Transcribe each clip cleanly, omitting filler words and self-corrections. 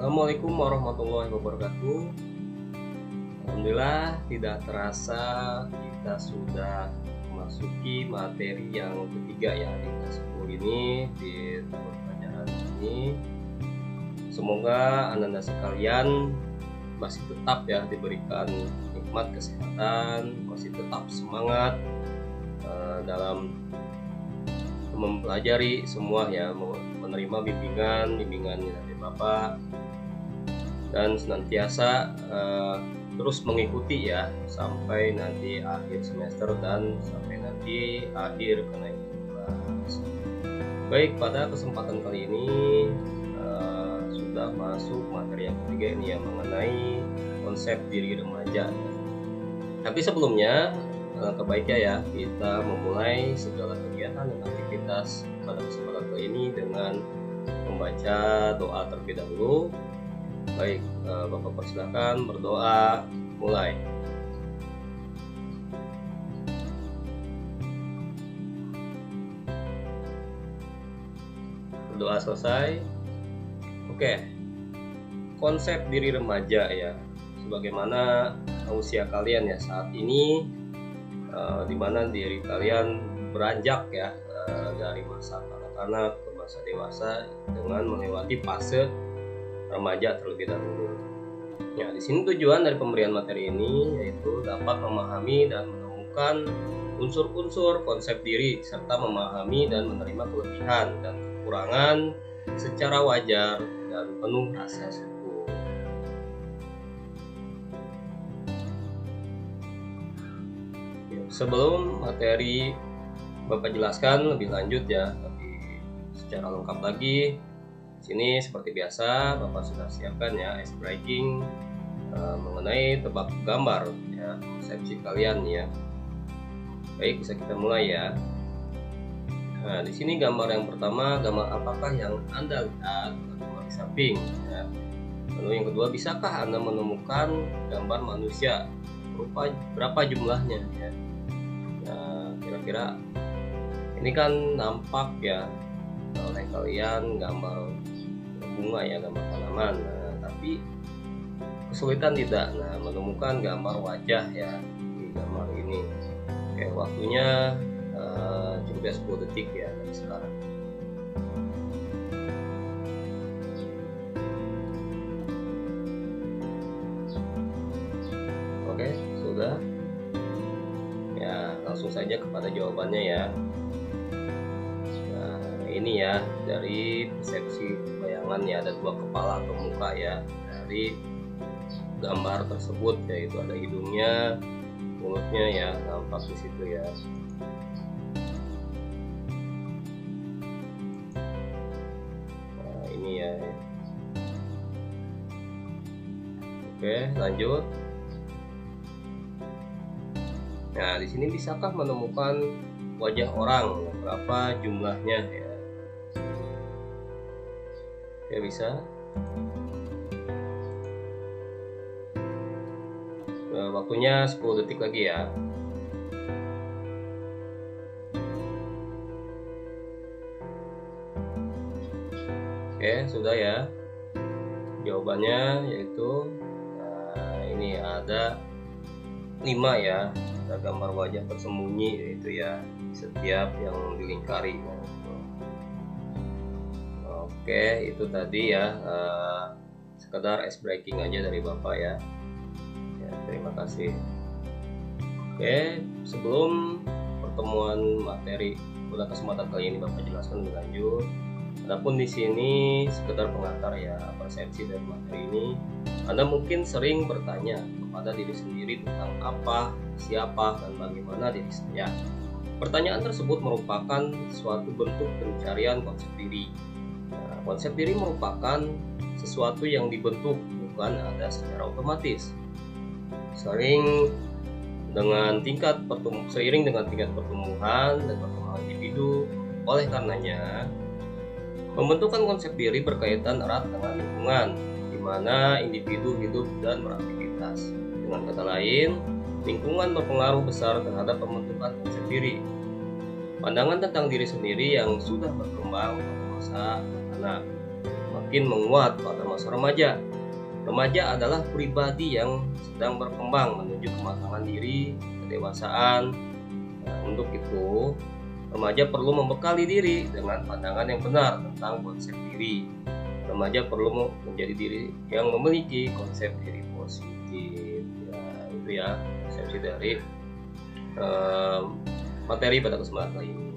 Assalamualaikum warahmatullahi wabarakatuh. Alhamdulillah tidak terasa kita sudah memasuki materi yang ketiga ya di kelas 10 ini, di tahun pelajaran ini. Semoga anda sekalian masih tetap ya diberikan nikmat kesehatan, masih tetap semangat dalam mempelajari semua ya, menerima bimbingan dari Bapak, dan senantiasa terus mengikuti ya sampai nanti akhir semester dan sampai nanti akhir kenaikan kelas. Baik, pada kesempatan kali ini sudah masuk materi yang ketiga ini yang mengenai konsep diri remaja. Tapi sebelumnya kebaiknya ya kita memulai segala kegiatan dan aktivitas pada kesempatan kali ini dengan membaca doa terlebih dahulu. Baik, Bapak persilakan berdoa, mulai. Berdoa selesai. Oke, konsep diri remaja ya, sebagaimana usia kalian ya saat ini, dimana diri kalian beranjak ya dari masa kanak-kanak ke masa dewasa dengan melewati fase remaja terlebih dahulu. Ya, di sini tujuan dari pemberian materi ini yaitu dapat memahami dan menemukan unsur-unsur konsep diri serta memahami dan menerima kelebihan dan kekurangan secara wajar dan penuh rasa syukur. Sebelum materi Bapak jelaskan lebih lanjut ya, lebih secara lengkap lagi, di sini seperti biasa Bapak sudah siapkan ya ice breaking mengenai tebak gambar ya, persepsi kalian ya. Baik, bisa kita mulai ya. Nah, di sini gambar yang pertama, gambar apakah yang Anda lihat? Gambar di samping ya. Lalu yang kedua, bisakah Anda menemukan gambar manusia? Berapa jumlahnya ya? Nah, kira-kira ini kan nampak ya oleh kalian gambar bunga ya, gambar tanaman. Nah, tapi kesulitan tidak menemukan gambar wajah ya di gambar ini. Oke, waktunya cukup ya 10 detik ya dari sekarang. Oke, sudah ya, langsung saja kepada jawabannya ya. Nah, ini ya dari persepsi bayangan ya, ada dua kepala atau muka ya dari gambar tersebut, yaitu ada hidungnya, mulutnya ya, nampak di situ ya. Nah, ini ya. Oke, lanjut. Nah, di sini bisakah menemukan wajah orang? Berapa jumlahnya ya? Ya, bisa. Nah, waktunya 10 detik lagi ya. Oke, sudah ya. Jawabannya yaitu ini ada 5 ya. Ada gambar wajah tersembunyi yaitu ya setiap yang dilingkari. Oke, itu tadi ya sekedar ice breaking aja dari Bapak ya. Terima kasih. Oke, sebelum pertemuan materi pada kesempatan kali ini Bapak jelaskan lebih lanjut. Adapun di sini sekedar pengantar ya persepsi dari materi ini. Anda mungkin sering bertanya kepada diri sendiri tentang apa, siapa, dan bagaimana diri saya. Pertanyaan tersebut merupakan suatu bentuk pencarian konsep diri. Nah, konsep diri merupakan sesuatu yang dibentuk, bukan ada secara otomatis. Seiring dengan tingkat pertumbuhan dan perkembangan individu. Oleh karenanya, pembentukan konsep diri berkaitan erat dengan lingkungan di mana individu hidup dan beraktivitas. Dengan kata lain, lingkungan berpengaruh besar terhadap pembentukan konsep diri. Pandangan tentang diri sendiri yang sudah berkembang pada masa anak makin menguat pada masa remaja. Remaja adalah pribadi yang sedang berkembang menuju kematangan diri, kedewasaan. Nah, untuk itu, remaja perlu membekali diri dengan pandangan yang benar tentang konsep diri. Remaja perlu menjadi diri yang memiliki konsep diri positif. Ya, itu ya konsepsi dari materi pada kesempatan kali ini.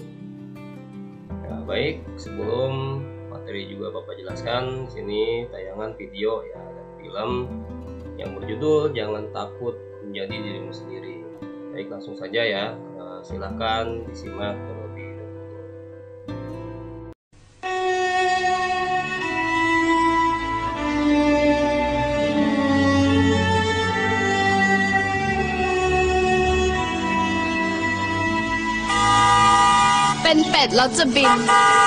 Ya, baik, sebelum materi juga Bapak jelaskan, di sini tayangan video ya, ada film yang berjudul Jangan Takut Menjadi Dirimu Sendiri. Baik, langsung saja ya, silakan disimak terlebih dahulu.เป็นเป็ดแล้วจะบิน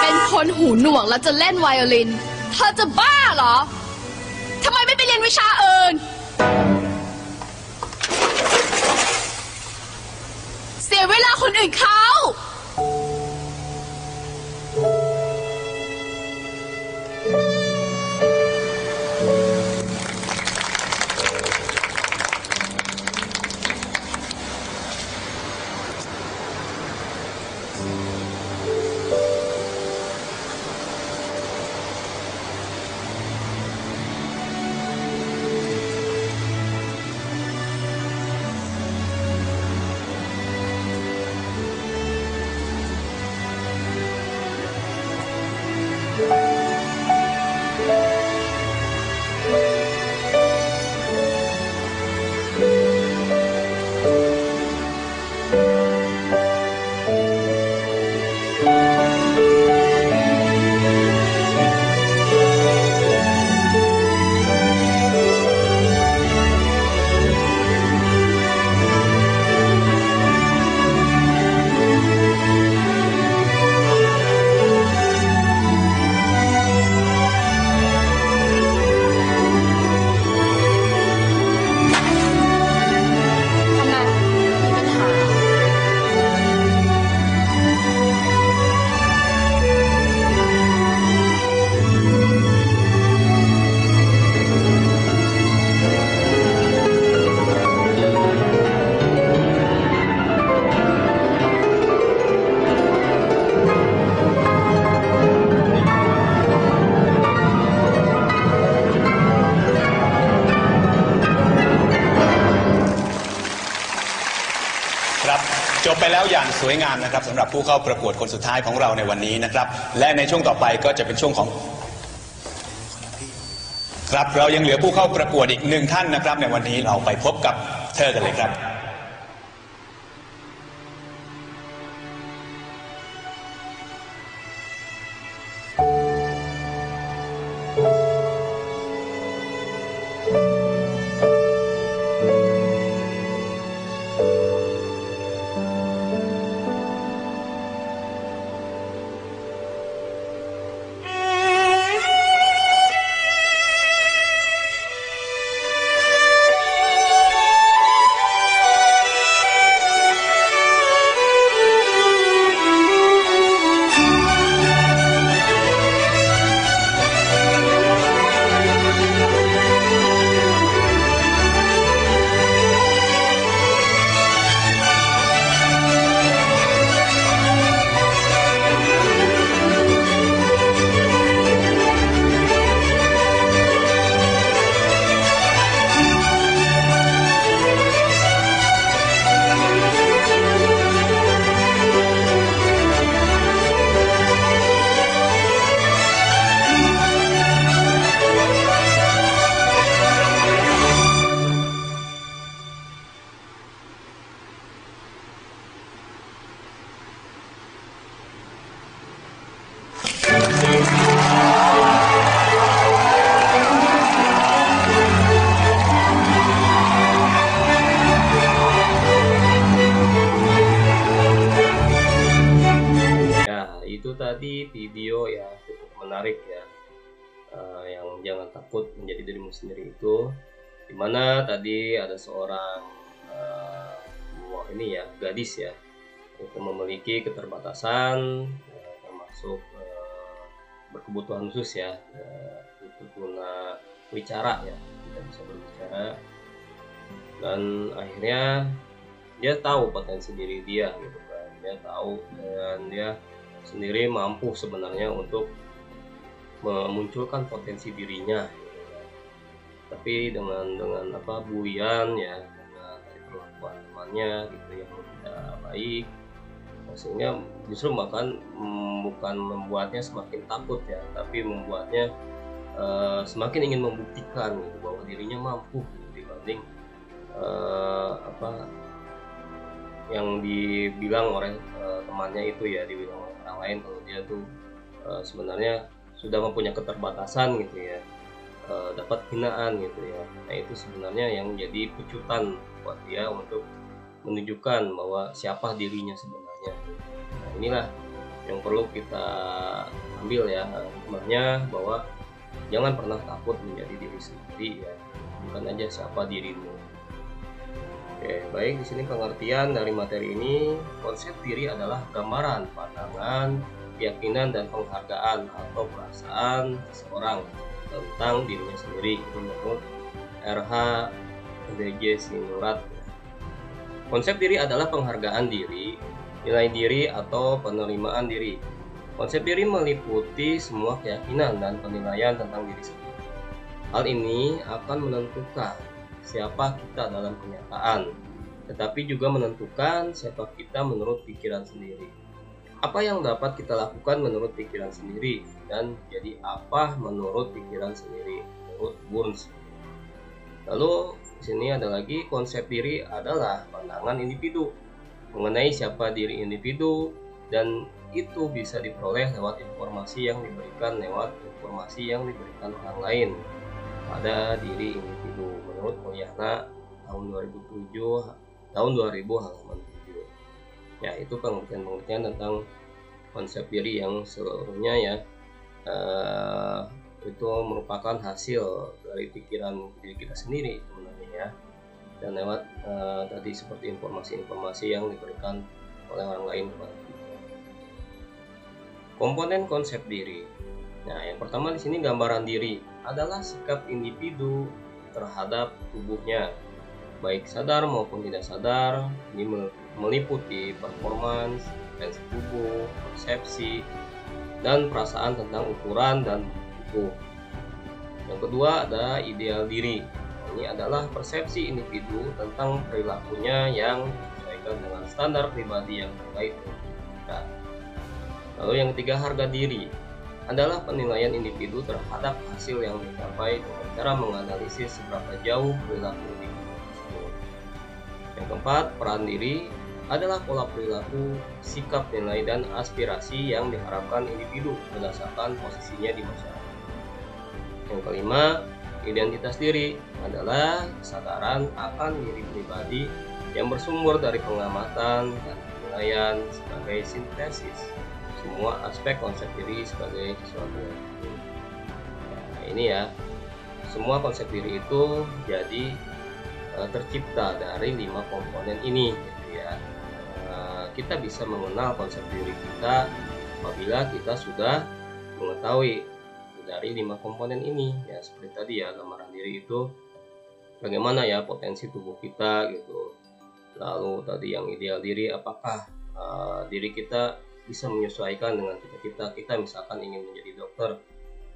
เป็นคนหูหนวกแล้วจะเล่นไวโอลิน เธอจะบ้าเหรอ ทำไมไม่ไปเรียนวิชาอื่น เสียเวลาคนอื่นเขา จบไปแล้วอย่างสวยงามนะครับสำหรับผู้เข้าประกวดคนสุดท้ายของเราในวันนี้นะครับและในช่วงต่อไปก็จะเป็นช่วงของครับเรายังเหลือผู้เข้าประกวดอีก1 ท่านนะครับในวันนี้เราไปพบกับเธอกันเลยครับTadi video ya cukup menarik ya, yang jangan takut menjadi dirimu sendiri itu, dimana tadi ada seorang ini ya gadis ya, itu memiliki keterbatasan termasuk berkebutuhan khusus ya, untuk guna bicara ya, tidak bisa berbicara, dan akhirnya dia tahu potensi diri dia gitu kan, dia tahu dan dia sendiri mampu sebenarnya untuk memunculkan potensi dirinya gitu kan. Tapi dengan buian ya, dengan dari perlakuan temannya gitu yang tidak baik, sehingga justru bukan membuatnya semakin takut ya, tapi membuatnya semakin ingin membuktikan gitu, bahwa dirinya mampu gitu, dibanding yang dibilang oleh temannya itu ya, dibilang oleh orang lain kalau dia tuh sebenarnya sudah mempunyai keterbatasan gitu ya, dapat hinaan gitu ya. Nah itu sebenarnya yang jadi pecutan buat dia untuk menunjukkan bahwa siapa dirinya sebenarnya. Nah inilah yang perlu kita ambil ya hikmahnya, bahwa jangan pernah takut menjadi diri sendiri ya, bukan aja siapa dirimu. Oke, baik, di sini pengertian dari materi ini. Konsep diri adalah gambaran, pandangan, keyakinan dan penghargaan atau perasaan seseorang tentang dirinya sendiri. Itu menurut R.H. D.J. Sinurat. Konsep diri adalah penghargaan diri, nilai diri atau penerimaan diri. Konsep diri meliputi semua keyakinan dan penilaian tentang diri sendiri. Hal ini akan menentukan siapa kita dalam kenyataan, tetapi juga menentukan siapa kita menurut pikiran sendiri. Apa yang dapat kita lakukan menurut pikiran sendiri, dan jadi apa menurut pikiran sendiri, menurut Burns. Lalu di sini ada lagi, konsep diri adalah pandangan individu mengenai siapa diri individu, dan itu bisa diperoleh lewat informasi yang diberikan orang lain pada diri individu, menurut Mulyana tahun 2000 halaman 7. Ya, itu pengertian tentang konsep diri yang seluruhnya ya itu merupakan hasil dari pikiran diri kita sendiri sebenarnya ya, dan lewat tadi seperti informasi-informasi yang diberikan oleh orang lain kepada kita. Komponen konsep diri. Nah, yang pertama di sini, gambaran diri adalah sikap individu terhadap tubuhnya, baik sadar maupun tidak sadar. Ini meliputi performance, tensi tubuh, persepsi, dan perasaan tentang ukuran dan tubuh. Yang kedua ada ideal diri. Ini adalah persepsi individu tentang perilakunya yang disesuaikan dengan standar pribadi yang terkait dengan kita. Lalu yang ketiga, harga diri adalah penilaian individu terhadap hasil yang dicapai dengan cara menganalisis seberapa jauh perilaku individu tersebut. Yang keempat, peran diri adalah pola perilaku, sikap, nilai, dan aspirasi yang diharapkan individu berdasarkan posisinya di masyarakat. Yang kelima, identitas diri adalah kesadaran akan diri pribadi yang bersumber dari pengamatan dan penilaian sebagai sintesis semua aspek konsep diri sebagai sesuatu yang hidup. Nah, ini ya, semua konsep diri itu jadi tercipta dari 5 komponen ini gitu ya. Kita bisa mengenal konsep diri kita apabila kita sudah mengetahui dari 5 komponen ini ya, seperti tadi ya, gambaran diri itu bagaimana ya potensi tubuh kita gitu. Lalu tadi yang ideal diri, apakah diri kita bisa menyesuaikan dengan kita misalkan ingin menjadi dokter.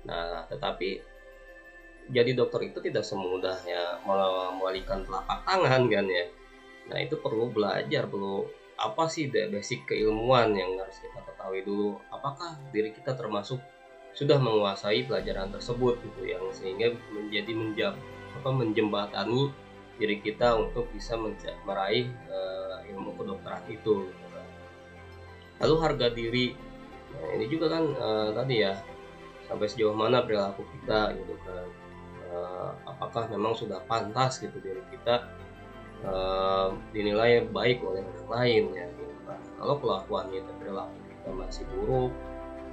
Nah, tetapi jadi dokter itu tidak semudah ya membalikan telapak tangan kan ya. Nah, itu perlu belajar, perlu apa sih basic keilmuan yang harus kita ketahui dulu. Apakah diri kita termasuk sudah menguasai pelajaran tersebut gitu, yang sehingga menjadi menjembatani diri kita untuk bisa meraih ilmu kedokteran itu. Lalu harga diri, nah ini juga kan tadi ya, sampai sejauh mana perilaku kita gitu kan, apakah memang sudah pantas gitu diri kita dinilai baik oleh orang lain ya gitu kan. Kalau kelakuan kita, perilaku kita masih buruk,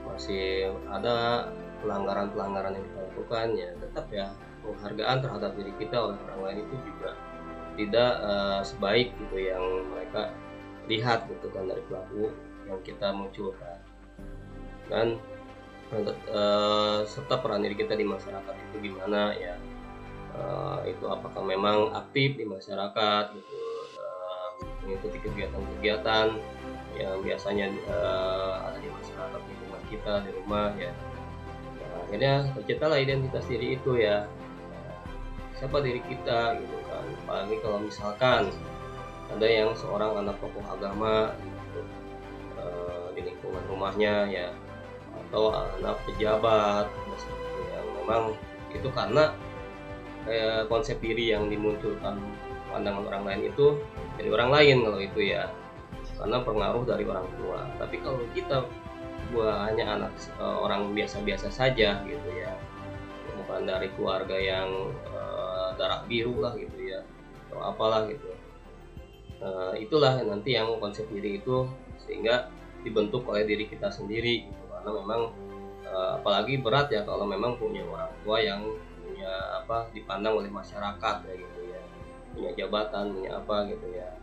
masih ada pelanggaran-pelanggaran yang kita lakukan ya, tetap ya penghargaan terhadap diri kita oleh orang lain itu juga tidak sebaik gitu yang mereka lihat gitu kan dari perilaku yang kita munculkan. Dan serta peran diri kita di masyarakat itu gimana ya. Itu apakah memang aktif di masyarakat gitu, mengikuti kegiatan-kegiatan yang biasanya ada di masyarakat lingkungan kita di rumah ya. Nah, akhirnya terciptalah identitas diri itu ya. Siapa diri kita gitu kan. Apalagi kalau misalkan ada yang seorang anak tokoh agama gitu, di lingkungan rumahnya ya, atau anak pejabat yang memang itu karena konsep diri yang dimunculkan pandangan orang lain itu dari orang lain kalau itu ya, karena pengaruh dari orang tua. Tapi kalau kita hanya anak orang biasa-biasa saja gitu ya, bukan dari keluarga yang darah biru lah gitu ya, atau apalah gitu, itulah nanti yang konsep diri itu sehingga dibentuk oleh diri kita sendiri gitu. Karena memang apalagi berat ya kalau memang punya orang tua yang punya dipandang oleh masyarakat ya gitu ya, punya jabatan, punya apa gitu ya.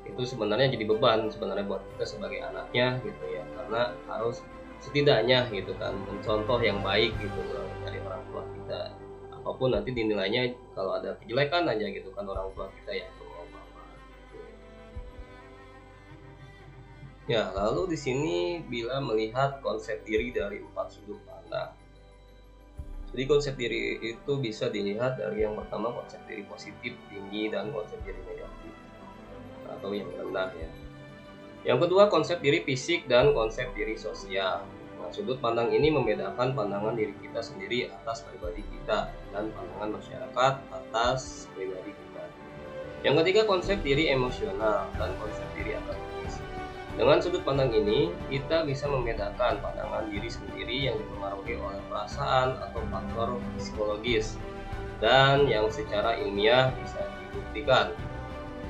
Itu sebenarnya jadi beban sebenarnya buat kita sebagai anaknya gitu ya, karena harus setidaknya gitu kan mencontoh yang baik gitu dari orang tua kita, apapun nanti dinilainya kalau ada kejelekan aja gitu kan orang tua kita ya. Ya, lalu di sini bila melihat konsep diri dari 4 sudut pandang. Jadi konsep diri itu bisa dilihat dari yang pertama konsep diri positif tinggi dan konsep diri negatif atau yang rendah ya. Yang kedua konsep diri fisik dan konsep diri sosial. Nah, sudut pandang ini membedakan pandangan diri kita sendiri atas pribadi kita dan pandangan masyarakat atas pribadi kita. Yang ketiga konsep diri emosional dan konsep diri akademis. Dengan sudut pandang ini, kita bisa membedakan pandangan diri sendiri yang dipengaruhi oleh perasaan atau faktor psikologis dan yang secara ilmiah bisa dibuktikan.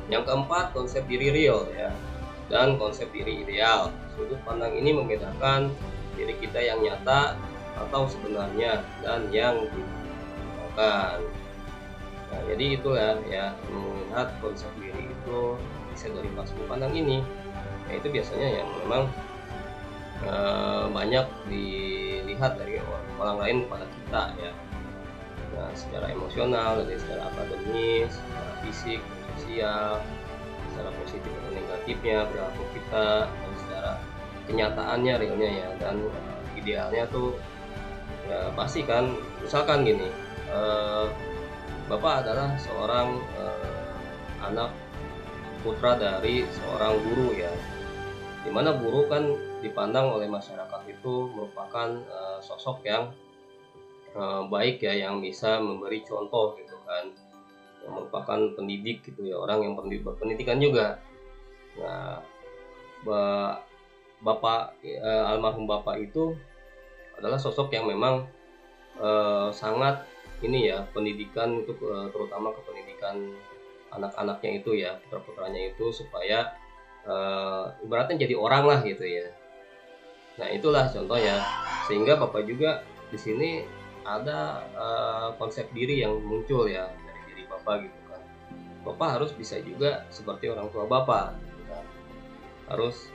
Yang keempat, konsep diri real ya, dan konsep diri ideal. Sudut pandang ini membedakan diri kita yang nyata atau sebenarnya dan yang dibutuhkan. Nah, jadi itulah ya, melihat konsep diri itu bisa dari 4 sudut pandang ini. Nah, itu biasanya yang memang banyak dilihat dari orang lain kepada kita ya. Nah, secara emosional, dari secara akademis, secara fisik, sosial, secara positif atau negatifnya perilaku kita, dan secara kenyataannya realnya ya, dan idealnya tuh ya pasti kan, misalkan gini, Bapak adalah seorang anak putra dari seorang guru ya, dimana guru kan dipandang oleh masyarakat itu merupakan sosok yang baik ya, yang bisa memberi contoh gitu kan, yang merupakan pendidik gitu ya, orang yang berpendidikan juga. Nah, almarhum bapak itu adalah sosok yang memang sangat ini ya, pendidikan itu terutama ke pendidikan anak-anaknya itu ya, putra-putranya itu, supaya ibaratnya jadi orang lah gitu ya. Nah, itulah contohnya, sehingga bapak juga di sini ada konsep diri yang muncul ya dari diri bapak gitu kan. Bapak harus bisa juga seperti orang tua bapak gitu kan. Harus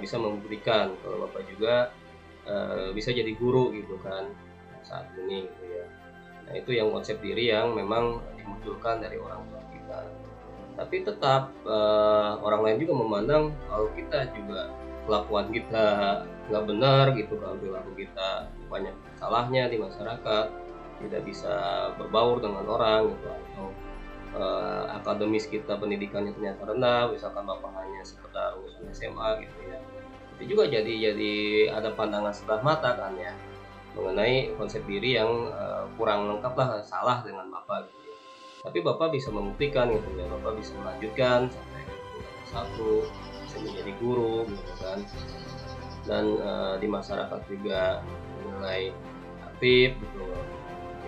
bisa memberikan, kalau bapak juga bisa jadi guru gitu kan saat ini gitu ya. Nah, itu yang konsep diri yang memang dimunculkan dari orang tua kita. Tapi tetap orang lain juga memandang kalau kita juga kelakuan kita nggak benar gitu, kalau perilaku kita banyak salahnya di masyarakat, tidak bisa berbaur dengan orang gitu, atau akademis kita pendidikannya ternyata rendah, misalkan bapak hanya sekedar lulusan SMA gitu ya. Itu juga jadi ada pandangan sebelah mata kan ya, mengenai konsep diri yang kurang lengkap lah, salah dengan bapak gitu. Tapi bapak bisa membuktikan gitu ya, bapak bisa melanjutkan sampai ke S1, bisa menjadi guru gitu kan, dan di masyarakat juga dinilai aktif gitu,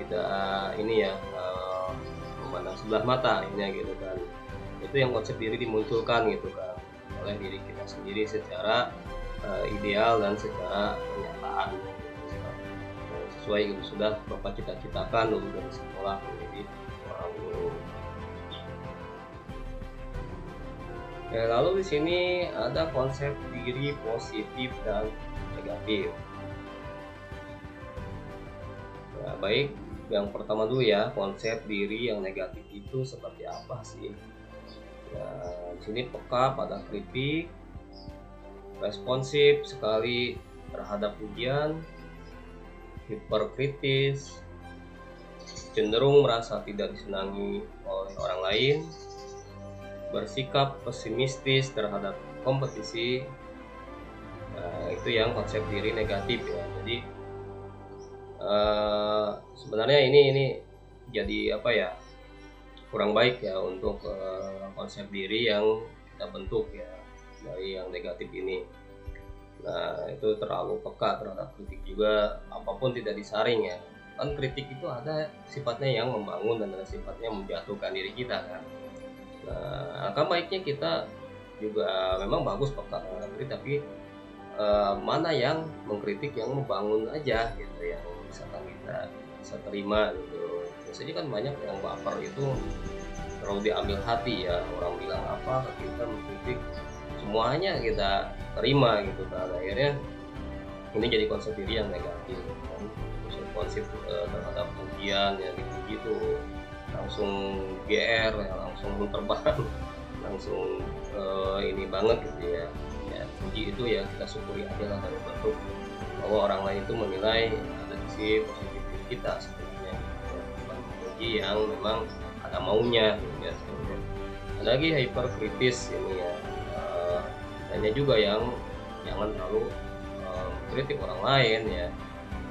tidak ini ya memandang sebelah mata akhirnya gitu kan. Itu yang konsep diri dimunculkan gitu kan oleh diri kita sendiri secara ideal dan secara kenyataan gitu, sesuai gitu, sudah bapak cita-citakan dulu dari sekolah menjadi orang guru. Ya, lalu di sini ada konsep diri positif dan negatif. baik, yang pertama dulu ya, konsep diri yang negatif itu seperti apa sih? Nah, di sini peka pada kritik, responsif sekali terhadap pujian, hiperkritis, cenderung merasa tidak disenangi oleh orang lain, bersikap pesimistis terhadap kompetisi. Nah, itu yang konsep diri negatif ya. Jadi sebenarnya ini jadi apa ya, kurang baik ya untuk konsep diri yang kita bentuk ya dari yang negatif ini. Nah, itu terlalu peka terhadap kritik juga, apapun tidak disaring ya. Kan kritik itu ada sifatnya yang membangun dan ada sifatnya menjatuhkan diri kita kan. Nah, akan baiknya kita juga memang bagus peka terhadap kritik, tapi mana yang mengkritik yang membangun aja gitu, yang misalkan kita bisa terima gitu. Biasanya kan banyak yang baper itu terlalu diambil hati ya, orang bilang apa kita mengkritik semuanya kita terima gitu kan. Akhirnya ini jadi konsep diri yang negatif kan. Konsep terhadap pujian yang dipuji itu langsung GR ya, langsung terbang langsung ini banget gitu ya. Ya puji itu ya kita syukuri aja lah, dari bentuk bahwa orang lain itu menilai ada sisi positif kita sebenarnya gitu. Bukan puji yang memang ada maunya gitu ya. Ada lagi hyperkritis ini ya, hanya juga yang jangan terlalu kritik orang lain ya,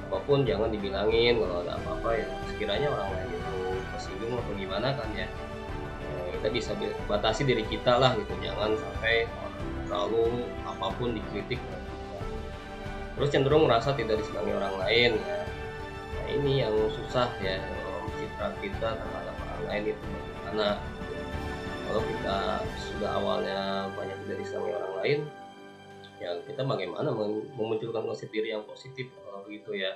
apapun jangan dibilangin. Kalau ada apa-apa ya sekiranya orang lain itu tersinggung atau gimana kan ya, kita bisa batasi diri kita lah gitu, jangan sampai terlalu apapun dikritik. Terus cenderung merasa tidak disenangi orang lain ya. Nah ini yang susah ya, citra kita terhadap orang lain itu bagaimana. Kalau kita sudah awalnya banyak tidak disenangi orang lain, ya kita bagaimana memunculkan konsep diri yang positif kalau begitu ya.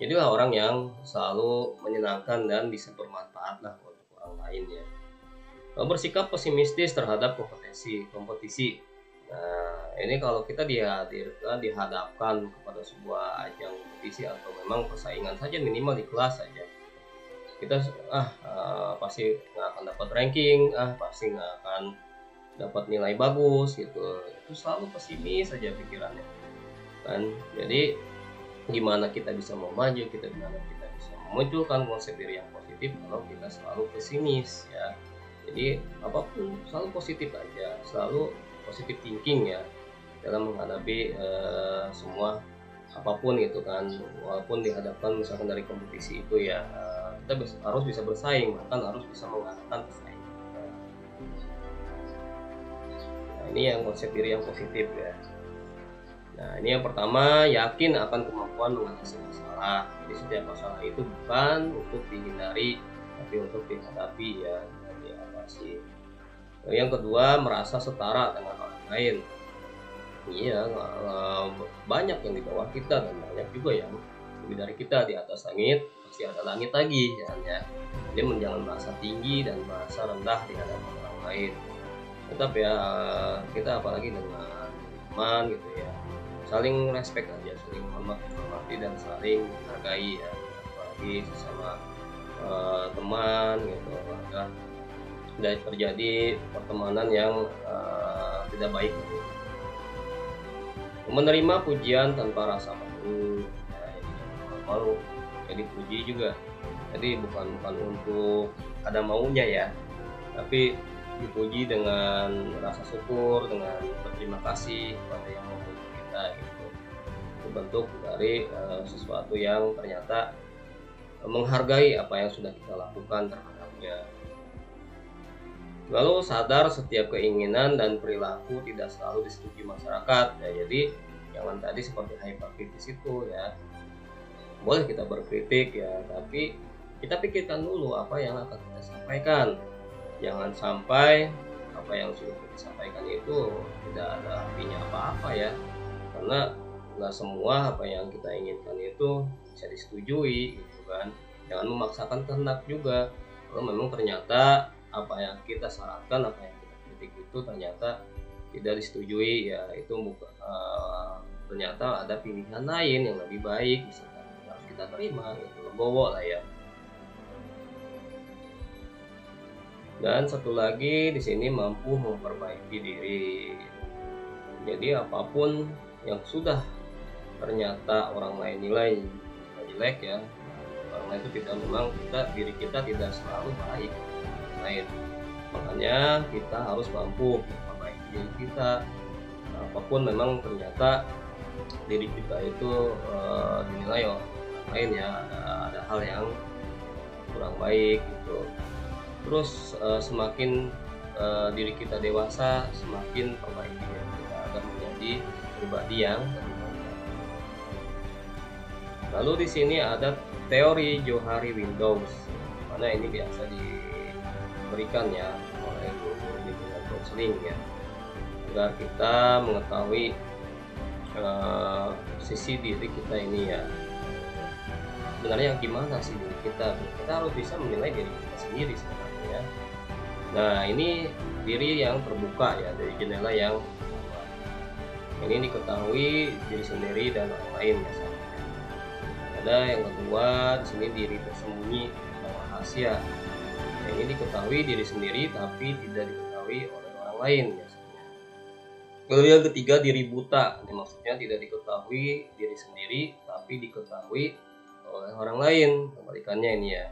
Jadilah orang yang selalu menyenangkan dan bisa bermanfaat lah untuk orang lain ya. Kalau bersikap pesimistis terhadap kompetisi. Nah ini kalau kita dihadapkan kepada sebuah ajang kompetisi atau memang persaingan saja, minimal di kelas saja, kita pasti nggak akan dapat ranking, pasti nggak akan dapat nilai bagus gitu. Itu selalu pesimis saja pikirannya kan. Jadi gimana kita bisa mau maju, gimana kita bisa memunculkan konsep diri yang positif kalau kita selalu pesimis ya. Jadi apapun selalu positif aja, selalu positive thinking ya dalam menghadapi semua apapun gitu kan. Walaupun dihadapkan misalkan dari kompetisi itu ya, kita harus bisa bersaing, bahkan harus bisa mengalahkan pesaing. Nah ini yang konsep diri yang positif ya. Nah ini yang pertama, yakin akan kemampuan mengatasi masalah. Jadi setiap masalah itu bukan untuk dihindari, tapi untuk dihadapi ya, diatasi. Yang kedua, merasa setara dengan orang lain. Iya, banyak yang di bawah kita dan banyak juga yang lebih dari kita. Di atas langit pasti ada langit lagi ya. Jadi jangan merasa tinggi dan merasa rendah di hadapan orang lain. Tetap ya, kita apalagi dengan teman gitu ya, saling respect aja, saling menghormati dan saling menghargai ya, apalagi sesama teman gitu. Tidak terjadi pertemanan yang tidak baik. Menerima pujian tanpa rasa malu ya, malu jadi puji juga. Jadi bukan untuk ada maunya ya, tapi dipuji dengan rasa syukur, dengan berterima kasih kepada yang memuji kita gitu. Itu bentuk dari sesuatu yang ternyata menghargai apa yang sudah kita lakukan terhadapnya. Lalu sadar setiap keinginan dan perilaku tidak selalu disetujui masyarakat ya. Jadi jangan tadi seperti hyperkritis itu ya. Boleh kita berkritik ya, tapi kita pikirkan dulu apa yang akan kita sampaikan. Jangan sampai apa yang sudah kita sampaikan itu tidak ada artinya apa-apa ya. Karena nggak semua apa yang kita inginkan itu bisa disetujui gitu kan. Jangan memaksakan kehendak juga. Kalau memang ternyata apa yang kita sarankan, apa yang kita kritik itu ternyata tidak disetujui ya, itu ternyata ada pilihan lain yang lebih baik, misalkan kita harus kita terima gitu, legowo lah ya. Dan satu lagi di sini mampu memperbaiki diri. Jadi apapun yang sudah ternyata orang lain nilai jelek ya, orang lain itu tidak, memang diri kita tidak selalu baik lain. Makanya kita harus mampu memperbaiki diri kita. Apapun memang ternyata diri kita itu dinilai orang lain ya, ada hal yang kurang baik gitu. Terus semakin diri kita dewasa, semakin perbaiki diri kita agar menjadi pribadi yang lebih baik. Lalu di sini ada teori Johari Windows, mana ini biasa diberikan ya oleh guru-guru di bidang counseling ya, agar kita mengetahui sisi diri kita ini ya, sebenarnya gimana sih diri kita. Kita harus bisa menilai diri kita sendiri sebenarnya. Nah, ini diri yang terbuka ya, dari jendela yang ini diketahui diri sendiri dan orang lain biasanya. Ada yang kedua di sini diri tersembunyi atau rahasia. Ini diketahui diri sendiri tapi tidak diketahui oleh orang lain biasanya. Lalu yang ketiga diri buta. Ini maksudnya tidak diketahui diri sendiri tapi diketahui oleh orang lain. Kebalikannya ini ya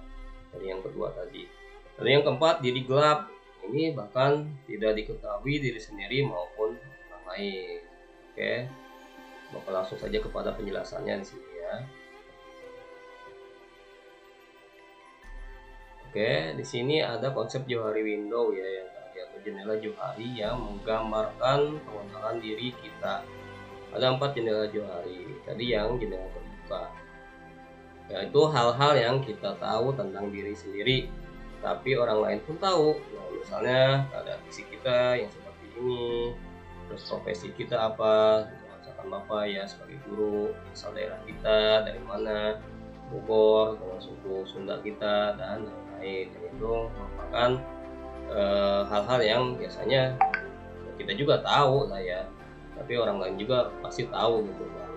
dari yang kedua tadi. Lalu yang keempat diri gelap. Ini bahkan tidak diketahui diri sendiri maupun orang lain. Oke, Bapak langsung saja kepada penjelasannya di sini ya. Oke, di sini ada konsep Johari Window ya, yang tadi atau jendela Johari yang menggambarkan pengenalan diri kita. Ada 4 jendela Johari. Tadi yang jendela terbuka, yaitu hal-hal yang kita tahu tentang diri sendiri, tapi orang lain pun tahu. Nah, misalnya ada fisik kita yang seperti ini, terus profesi kita apa, misalkan Bapak ya sebagai guru, asal daerah kita dari mana, Bogor, dengan suku Sunda kita dan lain-lain. Itu merupakan hal-hal yang biasanya kita juga tahu lah ya, tapi orang lain juga pasti tahu gitu kan,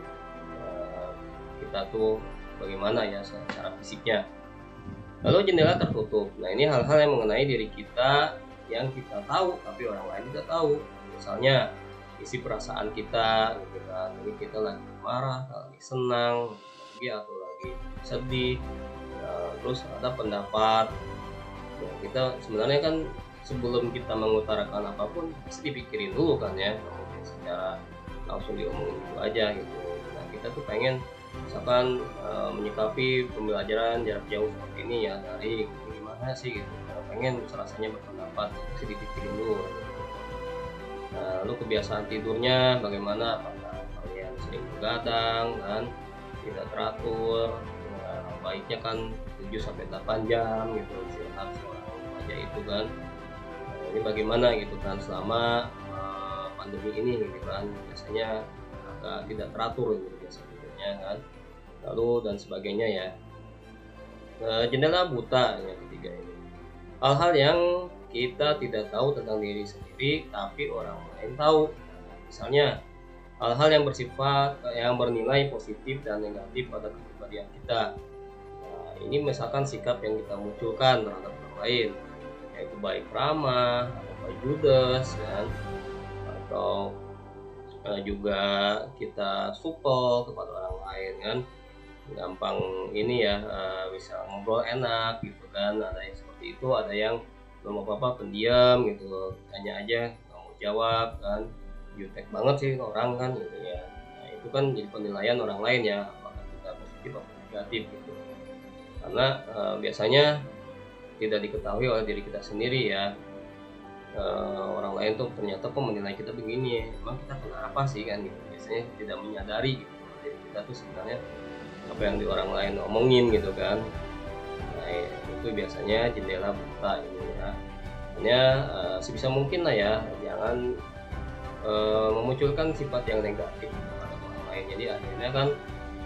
kita tuh bagaimana ya secara fisiknya. Lalu jendela tertutup. Nah, ini hal-hal yang mengenai diri kita yang kita tahu tapi orang lain tidak tahu. Misalnya isi perasaan kita gitu kan, ini kita lagi marah, lagi senang, lagi atau lagi sedih. Nah, terus ada pendapat. Nah, kita sebenarnya kan sebelum kita mengutarakan apapun pasti dipikirin dulu kan ya, mungkin secara langsung diomongin gitu aja gitu. Nah, kita tuh pengen misalkan menyikapi pembelajaran jarak jauh seperti ini ya, dari gimana sih gitu, karena pengen rasanya berpendapat pasti dipikirin dulu gitu. Nah, lalu kebiasaan tidurnya bagaimana, apakah kalian sering begadang kan, tidak teratur. Nah, baiknya kan 7-8 jam gitu istirahat seorang remaja itu kan. Nah, ini bagaimana gitu kan selama pandemi ini gitu kan, biasanya agak tidak teratur gitu biasanya kan, lalu dan sebagainya ya. Jendela buta yang ketiga ini, hal-hal yang kita tidak tahu tentang diri sendiri tapi orang lain tahu. Misalnya hal-hal yang bersifat yang bernilai positif dan negatif pada kepribadian kita. Nah, ini misalkan sikap yang kita munculkan terhadap orang lain, yaitu baik ramah atau baik judes kan, atau juga kita supel kepada orang lain kan, gampang ini ya, bisa ngobrol enak gitu kan. Ada yang seperti itu, ada yang belum apa-apa pendiam gitu, tanya aja nggak mau jawab kan, jutek banget sih orang kan gitu ya. Nah, itu kan jadi penilaian orang lain ya, apakah kita positif atau negatif gitu, karena biasanya tidak diketahui oleh diri kita sendiri ya. Orang lain tuh ternyata kok menilai kita begini, emang kita kenapa sih kan gitu, biasanya tidak menyadari gitu jadi kita tuh sebenarnya apa yang di orang lain omongin gitu kan. Nah, itu biasanya jendela buta ini ya. Hanya sebisa mungkin lah ya, jangan memunculkan sifat yang negatif kepada orang lain, jadi akhirnya kan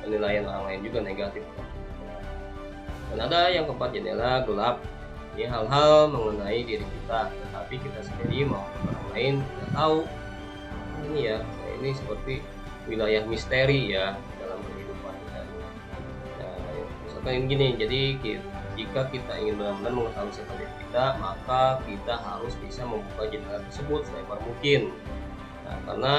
penilaian orang lain juga negatif. Dan ada yang keempat, jendela gelap. Ini hal-hal mengenai diri kita, tetapi kita sendiri maupun orang lain tidak tahu. Ini ya, ini seperti wilayah misteri ya dalam kehidupan kita. Nah, Kayak gini, jadi jika kita ingin benar-benar mengetahui siapa diri kita, maka kita harus bisa membuka jendela tersebut selebar mungkin. Nah, karena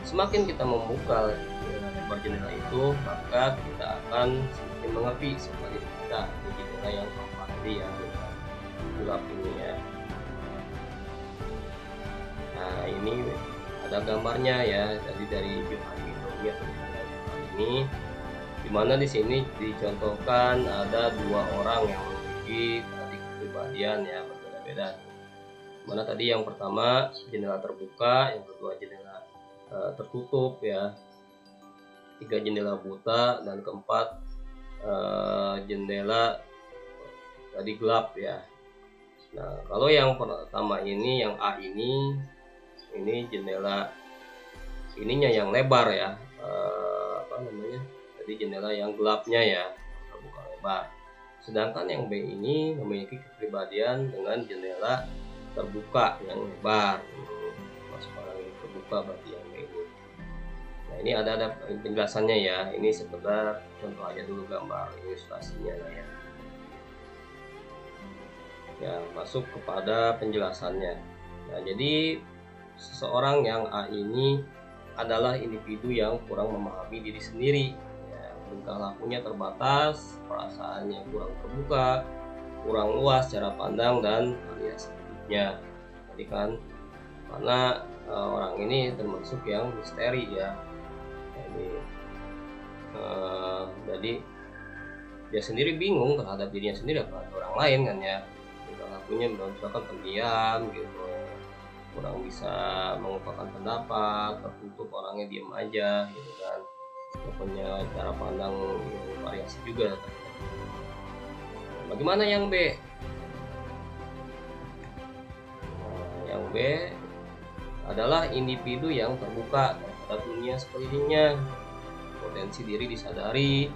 semakin kita membuka lebar jendela itu, maka kita akan semakin mengerti siapa diri kita. Di jendela yang keempat tadi ya, gelap ini ya. Nah, ini ada gambarnya ya, jadi dari Johan Hidromi atau ini, dimana di sini dicontohkan ada dua orang yang memiliki kepribadian ya berbeda-beda. Mana tadi yang pertama jendela terbuka, yang kedua jendela tertutup ya, tiga jendela buta, dan keempat jendela tadi gelap ya. Nah, kalau yang pertama ini, yang A ini jendela ininya yang lebar ya, jadi jendela yang gelapnya ya, terbuka lebar. Sedangkan yang B ini memiliki kepribadian dengan jendela terbuka yang lebar. Masuk orang yang terbuka berarti yang B ini. Nah, ini ada penjelasannya ya. Ini sekedar contoh aja dulu gambar ilustrasinya lah ya. Ya, masuk kepada penjelasannya. Nah, jadi seseorang yang A ini adalah individu yang kurang memahami diri sendiri. Tingkah lakunya terbatas, perasaannya kurang terbuka, kurang luas cara pandang dan alias hidupnya. Tadi kan karena orang ini termasuk yang misteri ya. Jadi dia sendiri bingung terhadap dirinya sendiri atau orang lain kan ya. Tingkah lakunya misalkan pendiam gitu, kurang bisa mengungkapkan pendapat, tertutup, orangnya diam aja gitu kan. Punya cara pandang variasi juga. Bagaimana yang B? Yang B adalah individu yang terbuka terhadap dunia sekelilingnya, potensi diri disadari,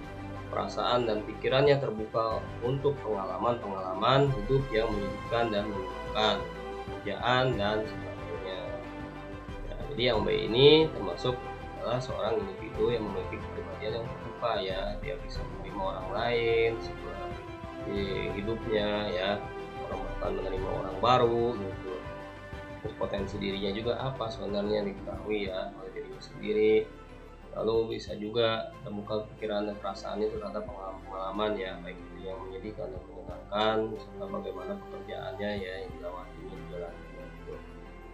perasaan dan pikirannya terbuka untuk pengalaman-pengalaman hidup yang menyedihkan dan menyenangkan, pekerjaan dan sebagainya. Nah, jadi yang B ini termasuk adalah seorang individu yang memiliki kepribadian yang terbuka ya, dia bisa menerima orang lain di hidupnya ya, orang bahkan menerima orang baru gitu. Terus potensi dirinya juga apa sebenarnya diketahui ya oleh dirinya sendiri. Lalu bisa juga terbuka pikiran dan perasaannya terhadap pengalaman ya, baik itu yang menyedihkan dan menyenangkan, serta bagaimana pekerjaannya ya yang dilewatinya dijalaninya gitu.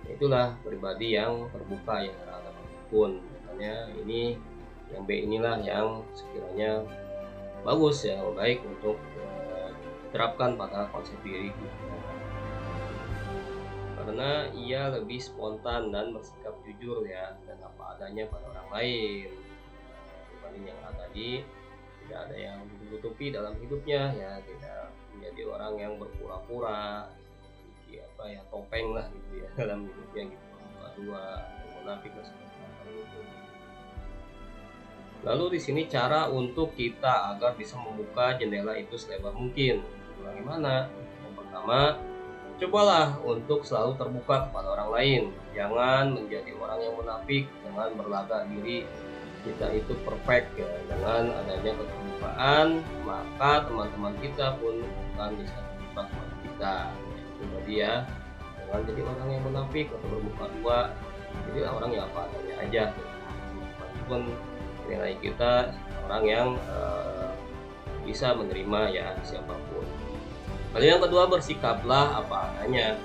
Itulah pribadi yang terbuka ya terhadap apapun. Ini yang B inilah yang sekiranya bagus ya, baik untuk diterapkan pada konsep diri kita, karena ia lebih spontan dan bersikap jujur ya, dan apa adanya pada orang lain. Dibanding yang A tadi, tidak ada yang ditutupi dalam hidupnya ya, tidak menjadi orang yang berpura-pura apa ya, topeng lah gitu ya dalam hidupnya gitu, dua munafik lah seperti itu. Lalu di sini cara untuk kita agar bisa membuka jendela itu selebar mungkin. Bagaimana? Yang pertama, cobalah untuk selalu terbuka kepada orang lain. Jangan menjadi orang yang munafik dengan berlagak diri kita itu perfect ya. Dengan adanya keterbukaan, maka teman-teman kita pun akan bisa terbuka kepada kita. Itu tadi ya. Jangan jadi orang yang munafik atau bermuka dua. Jadi orang yang apa adanya aja. Meskipun nilai kita orang yang bisa menerima ya siapapun. Lalu yang kedua, bersikaplah apa adanya.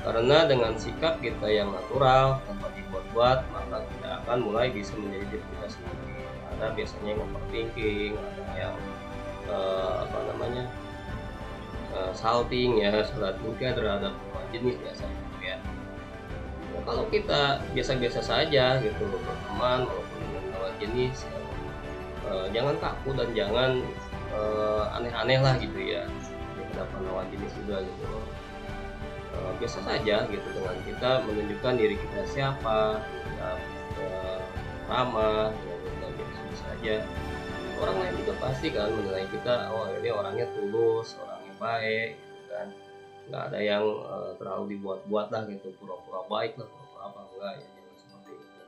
Karena dengan sikap kita yang natural tanpa dibuat-buat, maka kita akan mulai bisa menjadi diri kita sendiri. Ada biasanya yang overthinking, ada yang salting ya, salah tingkah terhadap semua jenis biasanya ya. Nah, kalau kita biasa-biasa saja gitu berteman walaupun dengan lawan jenis, jangan kaku dan jangan aneh-aneh lah gitu ya di hadapan lawan jenis juga gitu. Biasa saja gitu dengan kita menunjukkan diri kita siapa, kita ramah, ya, kita biasa saja. Orang lain juga pasti kan menilai kita, oh ini orangnya tulus, orangnya baik, gitu kan. Nggak ada yang terlalu dibuat-buat lah gitu, pura-pura baik lah, pura-pura apa enggak ya, jangan seperti itu.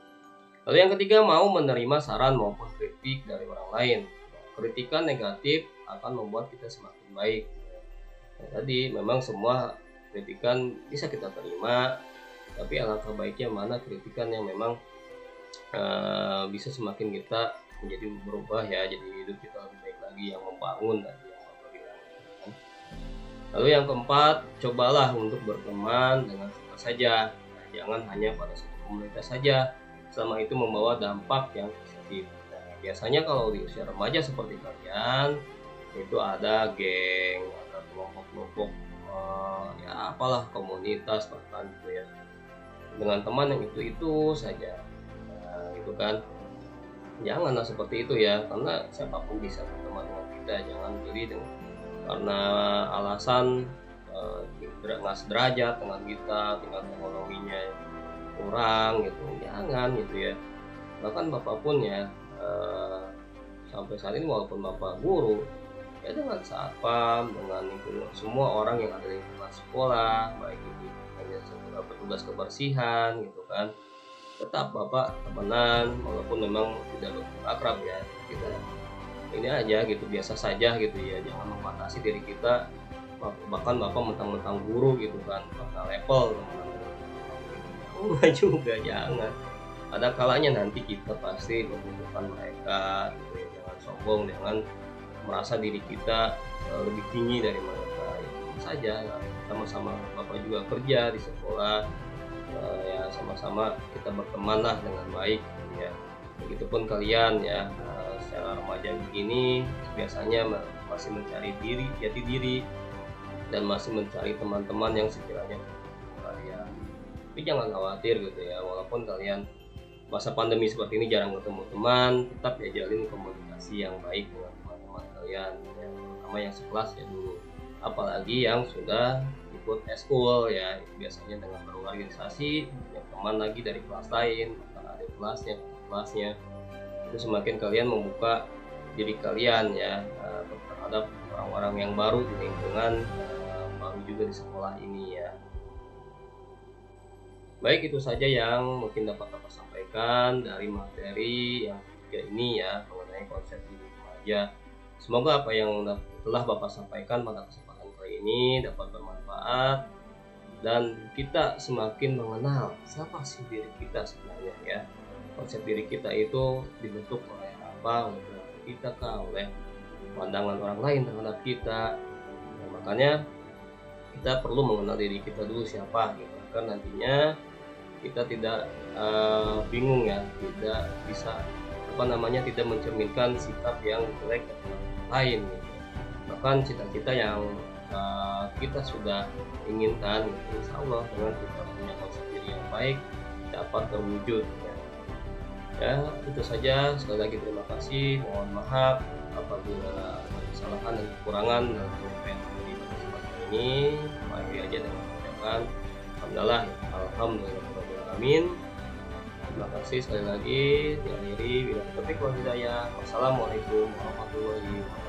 Lalu yang ketiga, mau menerima saran maupun kritik dari orang lain. kritikan negatif akan membuat kita semakin baik. Nah, tadi memang semua kritikan bisa kita terima, tapi alangkah baiknya mana kritikan yang memang bisa semakin kita menjadi berubah ya, jadi hidup kita lebih baik lagi, yang membangun tadi yang Bapak bilang. Lalu yang keempat, cobalah untuk berteman dengan siapa saja. Nah, jangan hanya pada satu komunitas saja, selama itu membawa dampak yang positif. Nah, biasanya kalau di usia remaja seperti kalian, itu ada geng, ada kelompok-kelompok, ya apalah komunitas bahkan gitu ya, dengan teman yang itu saja. Nah, gitu kan, janganlah seperti itu ya, karena siapapun bisa berteman dengan kita. Jangan pilih dengan karena alasan nggak sederajat dengan kita, tingkat teknologinya kurang gitu, jangan gitu ya. Bahkan Bapak pun ya sampai saat ini walaupun Bapak guru ya, dengan satpam, dengan lingkungan semua orang yang ada di lingkungan sekolah, baik itu hanya petugas kebersihan gitu kan, tetap Bapak temenan walaupun memang tidak akrab ya, kita ini aja gitu, biasa saja gitu ya, jangan membatasi diri kita. Bahkan Bapak mentang-mentang guru gitu kan, karena level enggak juga, jangan. Ada kalanya nanti kita pasti membutuhkan mereka gitu ya. Jangan sombong, jangan merasa diri kita lebih tinggi dari mereka. Itu saja, sama-sama Bapak juga kerja di sekolah, ya sama-sama kita berteman lah dengan baik ya. Begitupun kalian ya, secara remaja begini biasanya masih mencari jati diri dan masih mencari teman-teman yang sekiranya kalian. Tapi jangan khawatir gitu ya, walaupun kalian masa pandemi seperti ini jarang ketemu teman, tetap ya jalin komunikasi yang baik dengan teman-teman kalian ya, terutama yang sekelas ya dulu. Apalagi yang sudah ikut eskul ya, biasanya dengan berorganisasi punya teman lagi dari kelas lain, ada kelasnya, itu semakin kalian membuka diri kalian ya terhadap orang-orang yang baru di lingkungan baru juga di sekolah ini ya. Baik, itu saja yang mungkin dapat Bapak sampaikan dari materi yang ketiga ini ya, mengenai konsep hidup remaja. Semoga apa yang telah Bapak sampaikan pada kesempatan kali ini dapat bermanfaat dan kita semakin mengenal siapa sih diri kita sebenarnya ya. Konsep diri kita itu dibentuk oleh apa, oleh kita kah, oleh pandangan orang lain terhadap kita. Nah, makanya kita perlu mengenal diri kita dulu siapa gitu, kan nantinya kita tidak bingung ya, tidak bisa tidak mencerminkan sikap yang jelek dari orang lain gitu. Bahkan cita-cita yang kita sudah inginkan gitu, insya Allah dengan kita punya konsep diri yang baik dapat terwujud ya. Itu saja, sekali lagi terima kasih, mohon maaf apabila ada kesalahan dan kekurangan dalam penyampaian di kesempatan ini. Mari aja dengan mengucapkan alhamdulillahirobbilalamin. Terima kasih sekali lagi. Diakhiri bila taufiq wal hidayah. Wassalamualaikum warahmatullahi wabarakatuh.